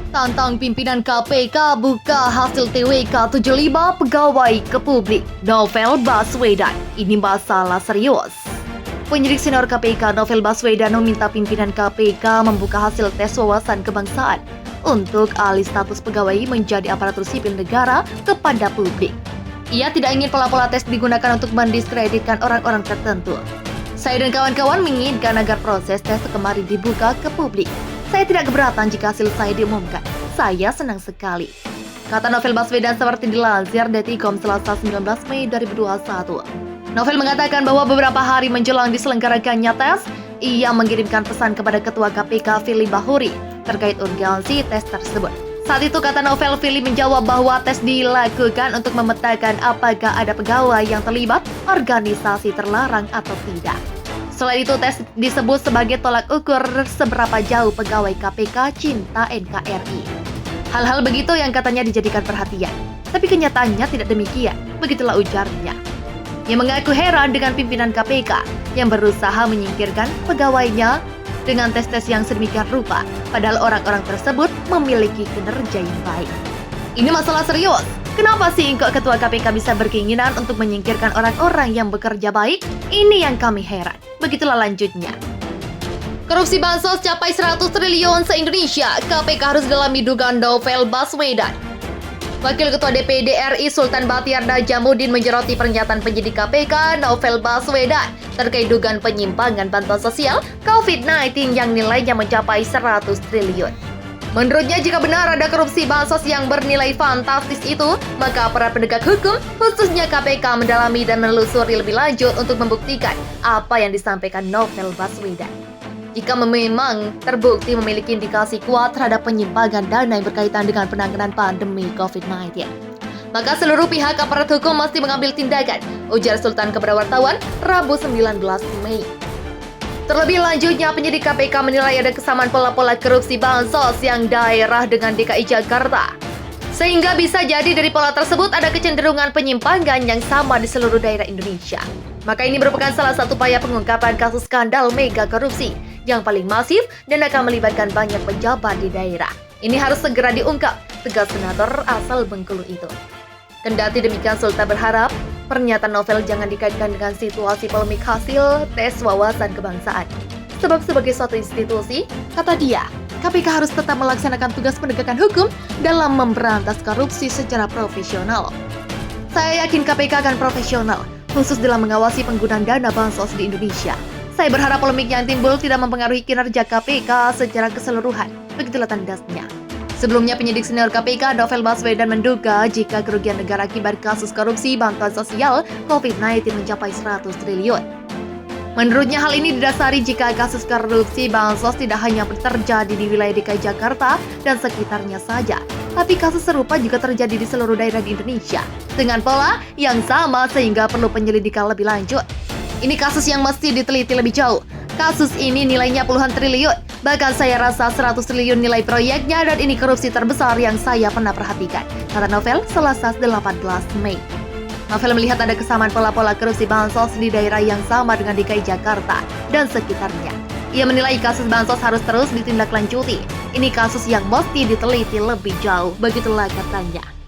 Tantang pimpinan KPK buka hasil TWK 75 pegawai ke publik. Novel Baswedan, ini masalah serius. Penyidik senior KPK Novel Baswedan meminta pimpinan KPK membuka hasil tes wawasan kebangsaan untuk alih status pegawai menjadi aparatur sipil negara kepada publik. Ia tidak ingin pola-pola tes digunakan untuk mendiskreditkan orang-orang tertentu. Saya dan kawan-kawan menginginkan agar proses tes kemarin dibuka ke publik. Saya tidak keberatan jika hasil saya diumumkan. Saya senang sekali, kata Novel Baswedan seperti dilansir Detikom Selasa 19 Mei 2021. Novel mengatakan bahwa beberapa hari menjelang diselenggarakannya tes, ia mengirimkan pesan kepada Ketua KPK Firly Bahuri terkait urgensi tes tersebut. Saat itu, kata Novel, Firly menjawab bahwa tes dilakukan untuk memetakan apakah ada pegawai yang terlibat organisasi terlarang atau tidak. Selain itu, tes disebut sebagai tolak ukur seberapa jauh pegawai KPK cinta NKRI. Hal-hal begitu yang katanya dijadikan perhatian. Tapi kenyataannya tidak demikian, begitulah ujarnya. Ia mengaku heran dengan pimpinan KPK yang berusaha menyingkirkan pegawainya dengan tes-tes yang sedemikian rupa, padahal orang-orang tersebut memiliki kinerja yang baik. Ini masalah serius. Kenapa sih kok Ketua KPK bisa berkeinginan untuk menyingkirkan orang-orang yang bekerja baik? Ini yang kami heran. Begitulah lanjutnya. Korupsi bansos capai 100 triliun se-Indonesia. KPK harus dalami dugaan Novel Baswedan. Wakil Ketua DPD RI Sultan Batiar Najamuddin menyoroti pernyataan penyidik KPK Novel Baswedan terkait dugaan penyimpangan bantuan sosial COVID-19 yang nilainya mencapai 100 triliun. Menurutnya, jika benar ada korupsi bansos yang bernilai fantastis itu, maka para penegak hukum, khususnya KPK, mendalami dan menelusuri lebih lanjut untuk membuktikan apa yang disampaikan Novel Baswedan. Jika memang terbukti memiliki indikasi kuat terhadap penyimpangan dana yang berkaitan dengan penanganan pandemi COVID-19, maka seluruh pihak aparat hukum mesti mengambil tindakan, ujar Sultan kepada wartawan Rabu 19 Mei. Terlebih lanjutnya, penyidik KPK menilai ada kesamaan pola-pola korupsi bansos yang daerah dengan DKI Jakarta. Sehingga bisa jadi dari pola tersebut ada kecenderungan penyimpangan yang sama di seluruh daerah Indonesia. Maka ini merupakan salah satu upaya pengungkapan kasus skandal mega korupsi yang paling masif dan akan melibatkan banyak pejabat di daerah. Ini harus segera diungkap, tegas senator asal Bengkulu itu. Kendati demikian, Sultan berharap pernyataan Novel jangan dikaitkan dengan situasi polemik hasil tes wawasan kebangsaan. Sebab sebagai suatu institusi, kata dia, KPK harus tetap melaksanakan tugas penegakan hukum dalam memberantas korupsi secara profesional. Saya yakin KPK akan profesional, khusus dalam mengawasi penggunaan dana bansos di Indonesia. Saya berharap polemik yang timbul tidak mempengaruhi kinerja KPK secara keseluruhan. Begitulah tandasnya. Sebelumnya, penyidik senior KPK Novel Baswedan menduga jika kerugian negara akibat kasus korupsi bantuan sosial COVID-19 mencapai 100 triliun. Menurutnya, hal ini didasari jika kasus korupsi bansos tidak hanya terjadi di wilayah DKI Jakarta dan sekitarnya saja, tapi kasus serupa juga terjadi di seluruh daerah di Indonesia dengan pola yang sama sehingga perlu penyelidikan lebih lanjut. Ini kasus yang mesti diteliti lebih jauh. Kasus ini nilainya puluhan triliun. Bahkan saya rasa 100 triliun nilai proyeknya dan ini korupsi terbesar yang saya pernah perhatikan, kata Novel Selasa 18 Mei. Novel melihat ada kesamaan pola-pola korupsi bansos di daerah yang sama dengan DKI Jakarta dan sekitarnya. Ia menilai kasus bansos harus terus ditindaklanjuti. Ini kasus yang mesti diteliti lebih jauh, begitulah katanya.